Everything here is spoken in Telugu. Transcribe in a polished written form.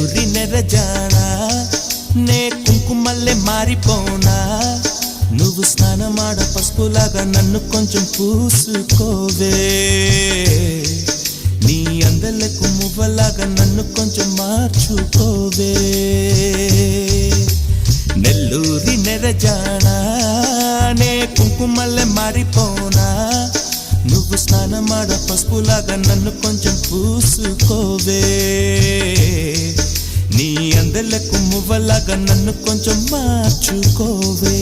నెల్లూరి నెరజానా నే కుంకుమల్లే మారిపోనా నువ్వు స్నానమాడ పసుపులాగా నన్ను కొంచెం పూసుకోవే నీ అందలకు మువ్వలాగా నన్ను కొంచెం మార్చుకోవే నెల్లూరి నెరజానా నే కుంకుమల్లే మారిపోనా నువ్వు స్నానమాడ పసుపులాగా నన్ను కొంచెం పూసుకోవే నీ అందలకు మువ్వలాగా నన్ను కొంచెం మార్చుకోవే